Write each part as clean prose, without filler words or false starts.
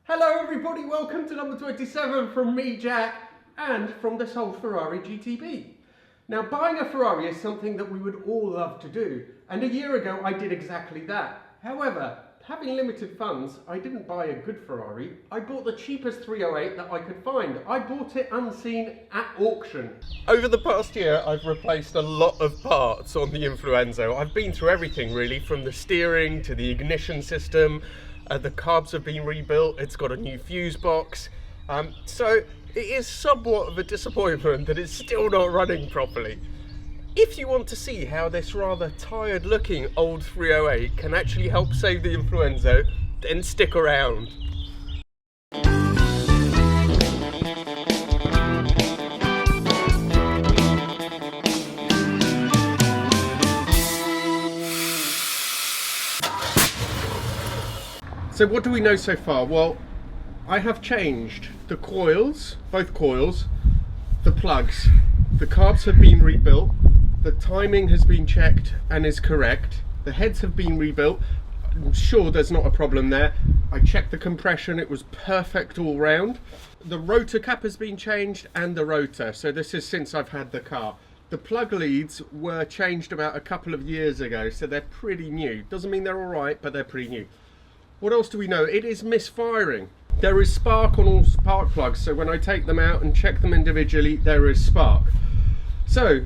Hello everybody, welcome to number 27 from me, Jack, and from this old Ferrari GTB. Now, buying a Ferrari is something that we would all love to do, and a year ago I did exactly that. However, having limited funds, I didn't buy a good Ferrari. I bought the cheapest 308 that I could find. I bought it unseen at auction. Over the past year, I've replaced a lot of parts on the InfluEnzo. I've been through everything really, from the steering to the ignition system. The carbs have been rebuilt, it's got a new fuse box. So it is somewhat of a disappointment that it's still not running properly. If you want to see how this rather tired looking old 308 can actually help save the InfluEnzo, then stick around. So what do we know so far? Well, I have changed the coils, both coils, the plugs, the carbs have been rebuilt, the timing has been checked and is correct, the heads have been rebuilt. I'm sure there's not a problem there. I checked the compression, it was perfect all round. The rotor cap has been changed and the rotor, so this is since I've had the car. The plug leads were changed about a couple of years ago, so they're pretty new. Doesn't mean they're all right, but they're pretty new. What else do we know? It is misfiring. There is spark on all spark plugs, so when I take them out and check them individually, there is spark. So,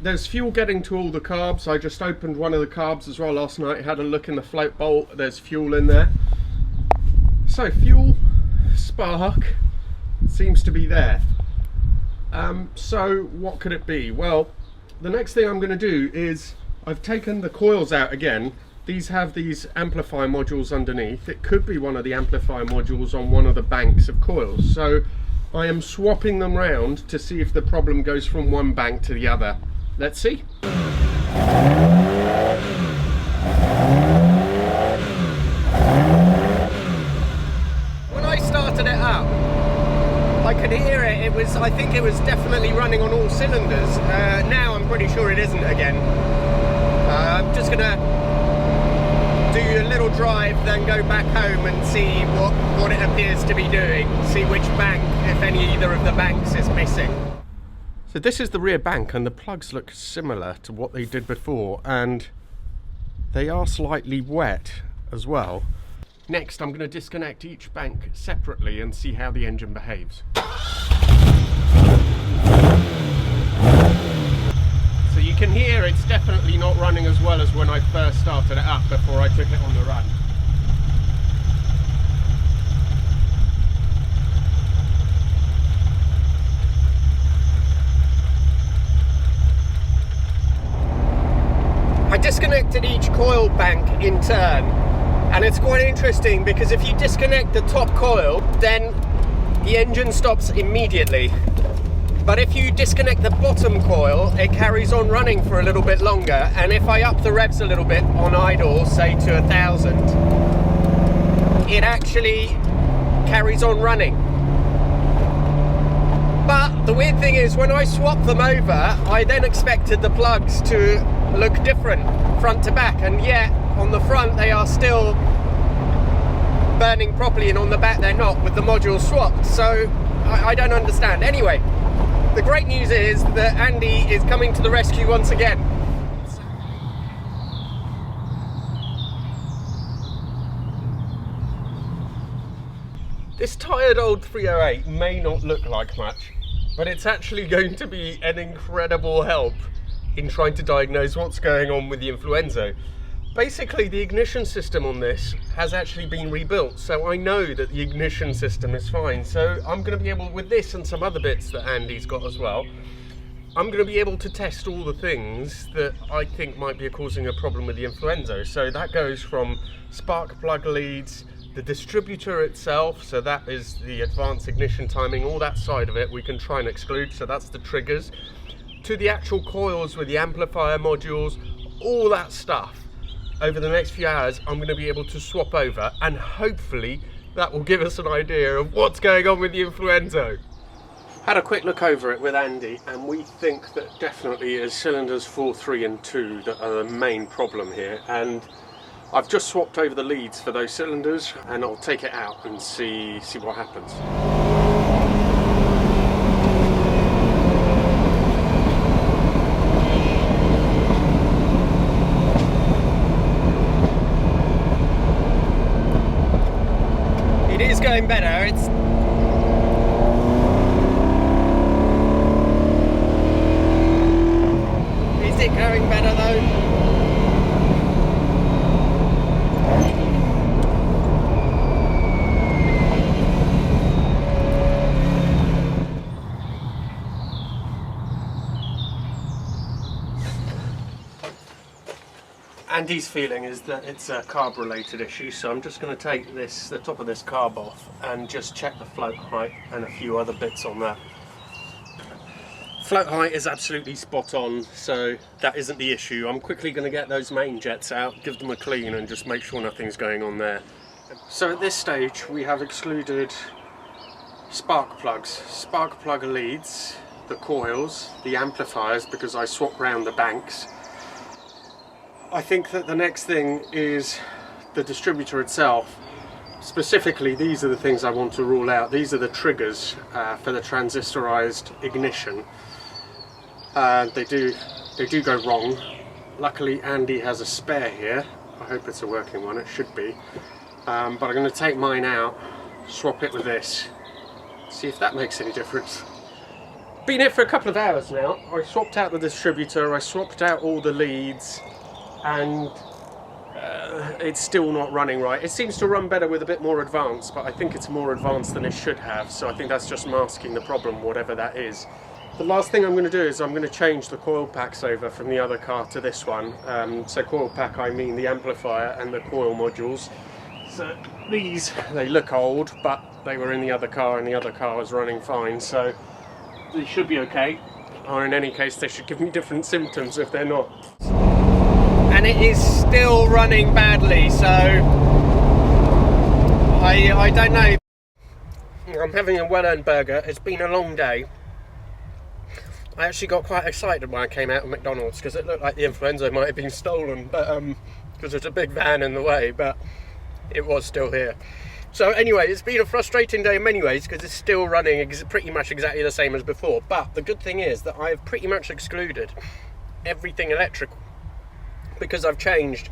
there's fuel getting to all the carbs. I just opened one of the carbs as well last night, had a look in the float bolt, there's fuel in there. So fuel, spark, seems to be there. So what could it be? Well, the next thing I'm going to do is, I've taken the coils out again. These have these amplifier modules underneath. It could be one of the amplifier modules on one of the banks of coils. So I am swapping them round to see if the problem goes from one bank to the other. Let's see. When I started it up, I could hear it. I think it was definitely running on all cylinders. Now I'm pretty sure it isn't again. I'm just gonna do a little drive, then go back home and see what it appears to be doing. See which bank, if either of the banks is missing. So this is the rear bank, and the plugs look similar to what they did before, and they are slightly wet as well. Next, I'm going to disconnect each bank separately and see how the engine behaves. So you can hear it's definitely not running as well as when I first started it up before I took it on the run. I disconnected each coil bank in turn, and it's quite interesting because if you disconnect the top coil, then the engine stops immediately. But if you disconnect the bottom coil, it carries on running for a little bit longer, and if I up the revs a little bit on idle, say to 1,000, it actually carries on running. But the weird thing is, when I swap them over, I then expected the plugs to look different front to back, and yet on the front they are still burning properly, and on the back they're not, with the modules swapped. So I don't understand. Anyway, the great news is that Andy is coming to the rescue once again. This tired old 308 may not look like much, but it's actually going to be an incredible help in trying to diagnose what's going on with the InfluEnzo. Basically, the ignition system on this has actually been rebuilt, so I know that the ignition system is fine. So I'm going to be able, with this and some other bits that Andy's got as well, I'm going to be able to test all the things that I think might be causing a problem with the InfluEnzo. So that goes from spark plug leads, the distributor itself, so that is the advanced ignition timing, all that side of it we can try and exclude, so that's the triggers, to the actual coils with the amplifier modules, all that stuff. Over the next few hours, I'm going to be able to swap over, and hopefully that will give us an idea of what's going on with the InfluEnzo. Had a quick look over it with Andy, and we think that definitely is cylinders 4, 3 and 2 that are the main problem here, and I've just swapped over the leads for those cylinders, and I'll take it out and see what happens. It is going better. Is it going better though? Andy's feeling is that it's a carb related issue, so I'm just going to take the top of this carb off and just check the float height and a few other bits on that. Float height is absolutely spot on, so that isn't the issue. I'm quickly going to get those main jets out, give them a clean and just make sure nothing's going on there. So at this stage we have excluded spark plug leads, the coils, the amplifiers, because I swapped round the banks. I think that the next thing is the distributor itself. Specifically, these are the things I want to rule out. These are the triggers for the transistorized ignition. They do go wrong. Luckily, Andy has a spare here. I hope it's a working one. It should be. But I'm going to take mine out, swap it with this, see if that makes any difference. Been here for a couple of hours now. I swapped out the distributor. I swapped out all the leads. And it's still not running right. It seems to run better with a bit more advance, but I think it's more advanced than it should have, so I think that's just masking the problem, whatever that is. The last thing I'm going to do is I'm going to change the coil packs over from the other car to this one. So coil pack, I mean the amplifier and the coil modules. So these, they look old, but they were in the other car and the other car was running fine, so they should be okay. Or in any case, they should give me different symptoms if they're not. And it is still running badly, so I don't know. I'm having a well-earned burger. It's been a long day. I actually got quite excited when I came out of McDonald's because it looked like the InfluEnzo might have been stolen, but because there's a big van in the way, but it was still here. So anyway, it's been a frustrating day in many ways because it's still running pretty much exactly the same as before. But the good thing is that I've pretty much excluded everything electrical, because I've changed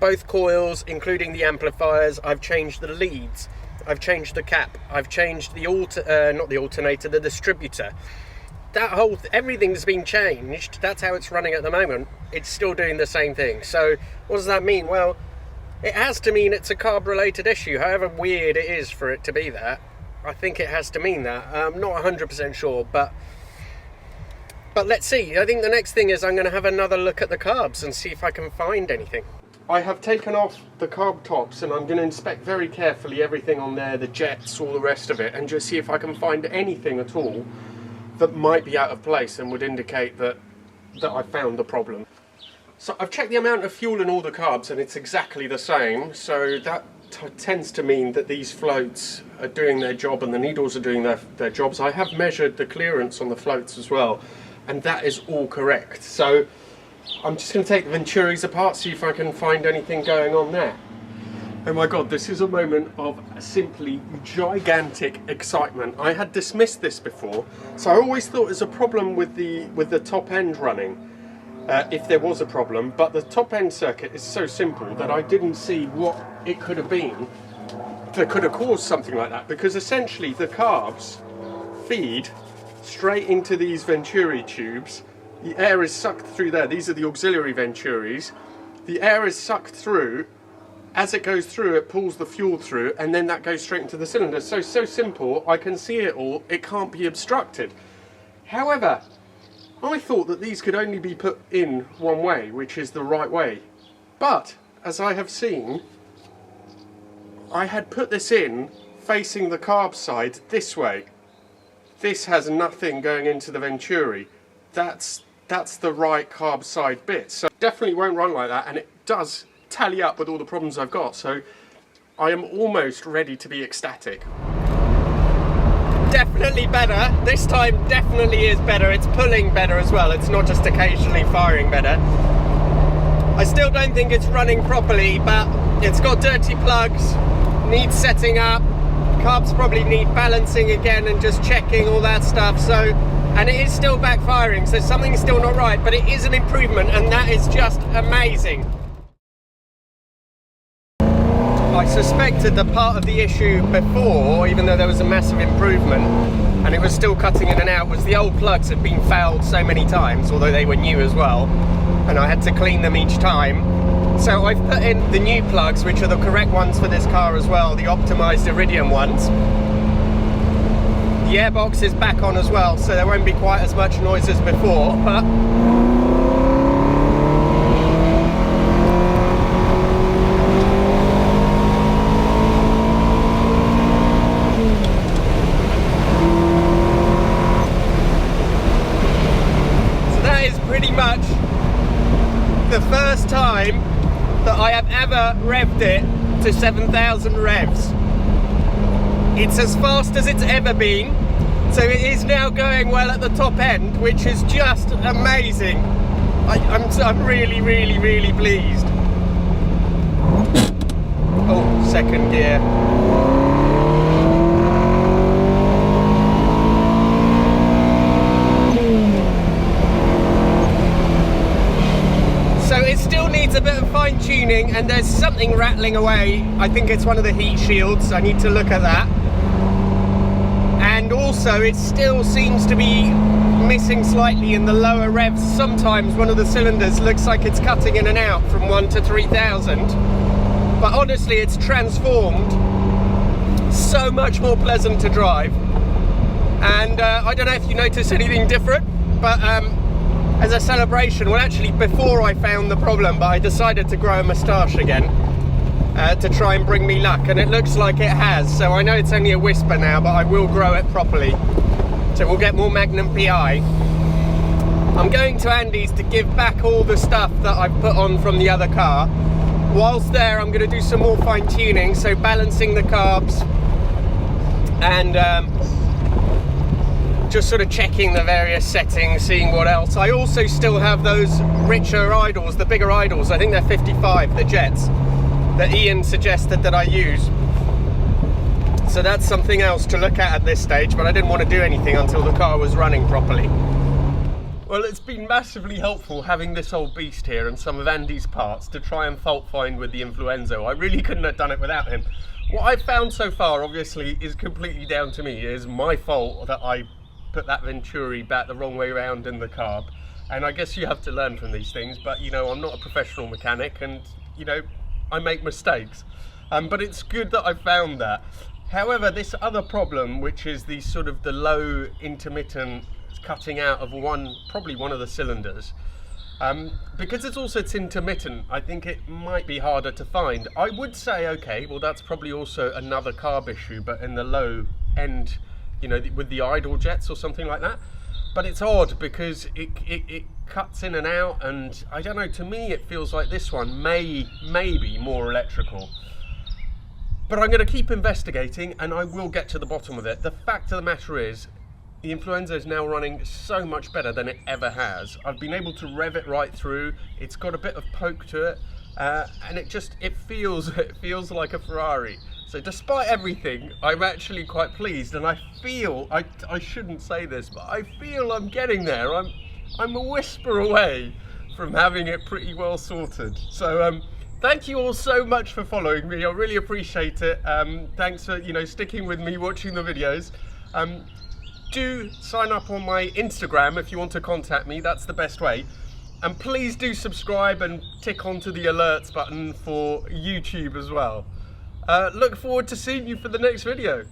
both coils, including the amplifiers. I've changed the leads, I've changed the cap, I've changed the the distributor. Everything's been changed. That's how it's running at the moment. It's still doing the same thing. So what does that mean? Well, it has to mean it's a carb related issue, however weird it is for it to be that. I think it has to mean that. I'm not 100% sure, but let's see. I think the next thing is I'm going to have another look at the carbs and see if I can find anything. I have taken off the carb tops and I'm going to inspect very carefully everything on there, the jets, all the rest of it, and just see if I can find anything at all that might be out of place and would indicate that I found the problem. So I've checked the amount of fuel in all the carbs and it's exactly the same, so that tends to mean that these floats are doing their job and the needles are doing their jobs. I have measured the clearance on the floats as well, and that is all correct. So I'm just going to take the Venturis apart, see if I can find anything going on there. Oh my god, this is a moment of simply gigantic excitement. I had dismissed this before, so I always thought it was a problem with the top end running, if there was a problem, but the top end circuit is so simple that I didn't see what it could have been that could have caused something like that, because essentially the carbs feed straight into these Venturi tubes. The air is sucked through there. These are the auxiliary Venturis. The air is sucked through. As it goes through, it pulls the fuel through, and then that goes straight into the cylinder. So simple. I can see it all. It can't be obstructed. However, I thought that these could only be put in one way, which is the right way. But as I have seen, I had put this in facing the carb side this way. This has nothing going into the Venturi. That's the right carb side bit. So definitely won't run like that, and it does tally up with all the problems I've got. So I am almost ready to be ecstatic. Definitely better. This time definitely is better. It's pulling better as well. It's not just occasionally firing better. I still don't think it's running properly, but it's got dirty plugs, needs setting up, carbs probably need balancing again and just checking all that stuff. So, and it is still backfiring, so something's still not right, but it is an improvement, and that is just amazing. I suspected that part of the issue before, even though there was a massive improvement and it was still cutting in and out, was the old plugs had been fouled so many times, although they were new as well, and I had to clean them each time. So I've put in the new plugs, which are the correct ones for this car as well, the optimized Iridium ones. The airbox is back on as well, so there won't be quite as much noise as before, but pretty much the first time that I have ever revved it to 7,000 revs. It's as fast as it's ever been, so it is now going well at the top end, which is just amazing. I'm really pleased. Oh, second gear. So it still needs a bit of fine tuning, and there's something rattling away. I think it's one of the heat shields. I need to look at that. And also it still seems to be missing slightly in the lower revs. Sometimes one of the cylinders looks like it's cutting in and out from 1 to 3,000. But honestly, it's transformed. So much more pleasant to drive. And I don't know if you notice anything different, but as a celebration, well actually before I found the problem, but I decided to grow a moustache again to try and bring me luck, and it looks like it has. So I know it's only a whisper now, but I will grow it properly, so we'll get more Magnum PI. I'm going to Andy's to give back all the stuff that I've put on from the other car. Whilst there, I'm going to do some more fine tuning, so balancing the carbs and just sort of checking the various settings, seeing what else. I also still have those richer idles, the bigger idles. I think they're 55, the jets, that Ian suggested that I use. So that's something else to look at this stage, but I didn't want to do anything until the car was running properly. Well, it's been massively helpful having this old beast here and some of Andy's parts to try and fault find with the InfluEnzo. I really couldn't have done it without him. What I've found so far, obviously, is completely down to me. It is my fault that I put that Venturi back the wrong way around in the carb, and I guess you have to learn from these things. But you know, I'm not a professional mechanic, and you know, I make mistakes, but it's good that I found that. However, this other problem, which is the sort of the low intermittent cutting out of probably one of the cylinders, because it's intermittent, I think it might be harder to find. I would say, okay, well that's probably also another carb issue, but in the low end, you know, with the idle jets or something like that. But it's odd because it cuts in and out, and I don't know, to me it feels like this one may be more electrical. But I'm going to keep investigating and I will get to the bottom of it. The fact of the matter is, the InfluEnzo is now running so much better than it ever has. I've been able to rev it right through. It's got a bit of poke to it, and it feels like a Ferrari. So despite everything, I'm actually quite pleased, and I feel, I shouldn't say this, but I feel I'm getting there. I'm a whisper away from having it pretty well sorted. So thank you all so much for following me. I really appreciate it. Thanks for, you know, sticking with me, watching the videos. Do sign up on my Instagram if you want to contact me. That's the best way. And please do subscribe and tick onto the alerts button for YouTube as well. Look forward to seeing you for the next video.